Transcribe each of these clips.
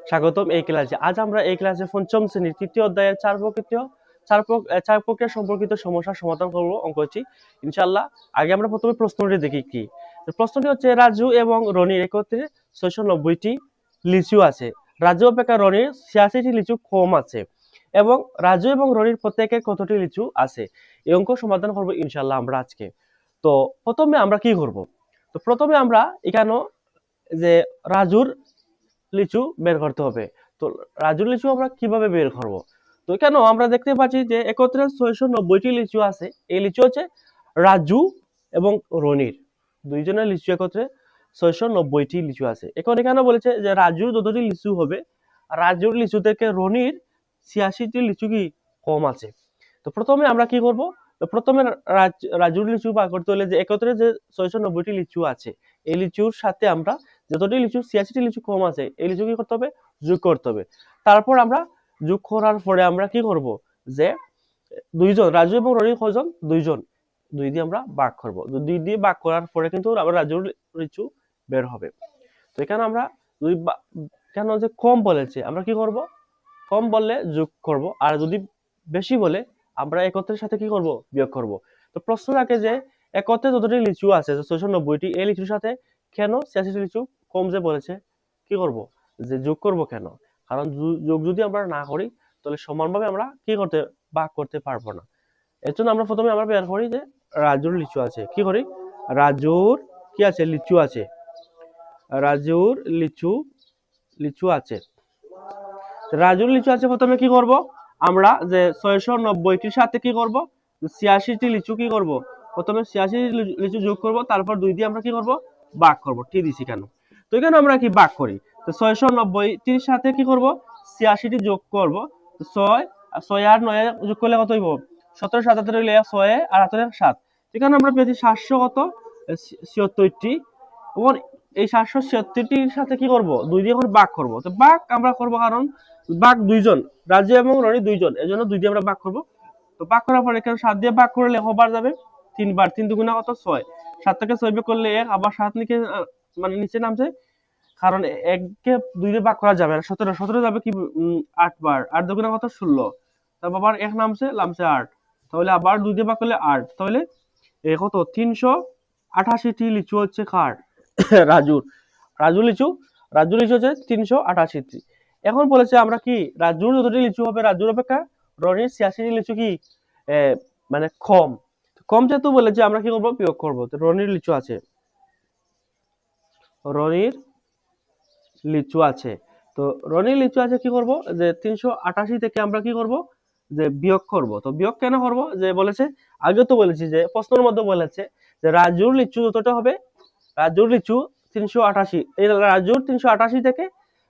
স্বাগতম এই ক্লাসে। আজ আমরা এই ক্লাসে পঞ্চম শ্রেণীর তৃতীয় অধ্যায়ের চার প্রক্রিয়া সম্পর্কিত সমস্যার সমাধান করব অঙ্কটি ইনশাআল্লাহ। আগে আমরা প্রথমে প্রশ্নটি দেখি কি। প্রশ্নটি হচ্ছে রাজু এবং রনির একত্রে 690টি লিচু আছে। রাজু অপেক্ষা রনির 86টি লিচু কম আছে এবং রাজু এবং রনির প্রত্যেকের কতটি লিচু আছে। এই অঙ্ক সমাধান করব ইনশাআল্লাহ আমরা আজকে। তো প্রথমে আমরা কি করব? তো প্রথমে আমরা এখানে যে রাজুর লিচু বের করতে হবে। তো রাজুর লিচু আমরা কিভাবে বের করব? তো কেন আমরা দেখতে পাচ্ছি যে একত্রে 690টি লিচু আছে। এই লিচু হচ্ছে রাজু এবং রনির দুইজনের লিচু একত্রে 690টি লিচু আছে। এখন এখানে বলেছে যে রাজুর যতটি লিচু হবে, রাজুর লিচু থেকে রনির 86টি লিচু কি কম আছে। তো প্রথমে আমরা কি করব? তো প্রথমে রাজুর লিচু বার করতে হলে যে একত্রে যে 690টি লিচু আছে, এই লিচুর সাথে আমরা যতটি লিচু 86টি লিচু কম আছে, এই লিচু কি করতে হবে? যোগ করতে হবে। তারপর আমরা যোগ করার পরে আমরা কি করব? যে দুইজন রাজু এবং রনি কয়জন? দুইজন। দুই দিয়ে আমরা ভাগ করব। দুই দিয়ে ভাগ করার পরে কিন্তু আবার রাজুর লিচু বের হবে। তো এখানে আমরা দুই কেন যে কম বলেছে আমরা কি করব? কম বললে যোগ করব, আর যদি বেশি বলে আমরা একত্রের সাথে কি করব? বিয়োগ করব। তো প্রশ্ন থাকে যে একত্রে যতটি লিচু আছে 690টি, এই লিচুর সাথে কেন 86টি লিচু কম যে বলেছে, কি করব? যে যোগ করব কেন? কারণ যোগ যদি আমরা না করি তাহলে সমানভাবে আমরা কি করতে ভাগ করতে পারবো না। এর জন্য আমরা প্রথমে আমরা বের করি যে রাজুর লিচু আছে। কি করি? রাজুর কি আছে? লিচু আছে। রাজুর লিচু আছে। রাজুর লিচু আছে, প্রথমে কি করব? আমরা যে 690টির সাথে কি করব? 86টি লিচু কি করব? প্রথমে 86 লিচু যোগ করব, তারপর 2 দিয়ে আমরা কি করব? ভাগ করব। ঠিক দিছি কেন? তো এখানে আমরা কি ভাগ করি? তো 690টির সাথে কি করব? 86টি যোগ করব। 6 6 আর 9 যোগ করলে কত হইব? 17 77 হইলে 6 আর 8 7। এখানে আমরা পেয়েছি 700 কত? 76টি। এবং এই 776টির সাথে কি করব? 2 দিয়ে এখন ভাগ করব। তো ভাগ আমরা করব কারণ ভাগ দুইজন, রাজু এবং রনি দুইজন, এজন্য 2 দিয়ে আমরা ভাগ করব। তো ভাগ করার পর এখানে 7 দিয়ে ভাগ করলে কবার যাবে? 3 বার। 3 দুগুণা কত? 6। 7 থেকে 6 বিয়োগ করলে 1, আবার 7 নিচে মানে নিচে নামছে, কারণ 1 কে 2 দিয়ে ভাগ করা যাবে না। 17 17 যাবে কি 8 বার। 8 দুগুণা কত? 16। তারপর আবার 1 নামছে 8। তাহলে আবার 2 দিয়ে ভাগ করলে 8। তাহলে কত? 388টি লিচু হচ্ছে কার? রাজুর। রাজু লিচু রাজু লিচু হচ্ছে 388টি। এখন বলেছে আমরা কি রাজুর যতটি লিচু হবে, রাজুর অপেক্ষা রনির 86টি লিচু কি মানে কম। কম যেহেতু বলেছে আমরা কি করবো? বিয়োগ করবো। তো রনির লিচু আছে, রনির লিচু আছে। তো রনির লিচু আছে, কি করব? যে 388 থেকে আমরা কি করব? যে বিয়োগ করব। তো বিয়োগ কেন করব? যে বলেছে, আগে তো বলেছি যে প্রশ্নের মধ্যে বলেছে যে রাজুর লিচু যতটা হবে, রাজুর লিচু 388, এই রাজুর 388 থেকে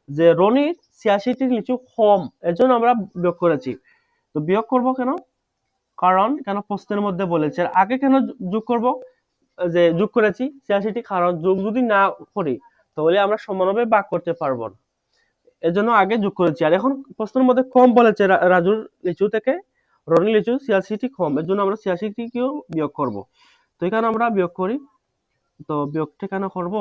যে রনির 86টি লিচু কম, এর জন্য আমরা বিয়োগ করেছি। তো বিয়োগ করব কেন? কারণ কেন প্রশ্নের মধ্যে বলেছে। আগে কেন যোগ করব? যে যোগ করেছি 86টি, কারণ যোগ যদি না করি তাহলে আমরা সমানভাবে ভাগ করতে পারবো না, এজন্য আগে যোগ করেছি। আর এখন প্রশ্নের মধ্যে কম বলেছে, রাজুর লিচু থেকে রনির লিচু 86টি কম, এর জন্য আমরা 86টিকেও বিয়োগ করব। তো এখানে আমরা বিয়োগ করি। তো বিয়োগটা কেন করব?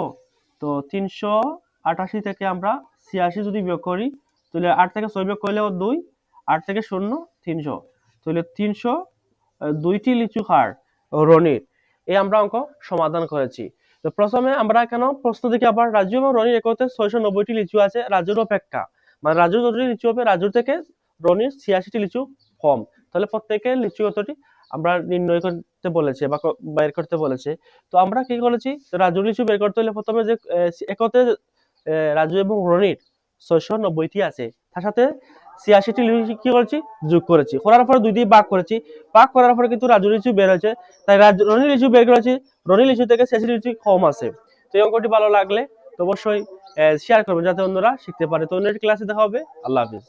তো 388 থেকে আমরা 86 যদি বিয়োগ করি তাহলে 8 থেকে 6 বিয়োগ করলেও 2, 8 থেকে 0 300, তাহলে 302টি লিচু কার? রনির। এই আমরা অঙ্ক সমাধান করেছি। তো প্রথমে আমরা কেন প্রশ্ন দেখি আবার, রাজু এবং রনির একত্রে 690টি লিচু আছে রাজুর অপেক্ষা, মানে রাজুর যতটি লিচু হবে রাজুর থেকে রনির 86টি লিচু কম। তাহলে প্রত্যেকের লিচু কতটি আমরা নির্ণয় করতে বলেছে বা বের করতে বলেছে। তো আমরা কি করেছি? রাজুর লিচু বের করতে হলে প্রথমে যে একত্রে রাজু এবং রনির 690টি আছে, তার সাথে 86টি লিচু কি করেছি? যোগ করেছি। করার পরে 2 দিয়ে ভাগ করেছি। ভাগ করার পরে কিন্তু রাজুর লিচু বের হয়েছে, তাই রনির লিচু বের করেছি। রনির লিচু থেকে 86 লিচু কম আছে। তো এই অঙ্কটি ভালো লাগলে তো অবশ্যই শেয়ার করবেন যাতে অন্যরা শিখতে পারে। তো অন্য ক্লাসে দেখা হবে। আল্লাহ হাফিজ।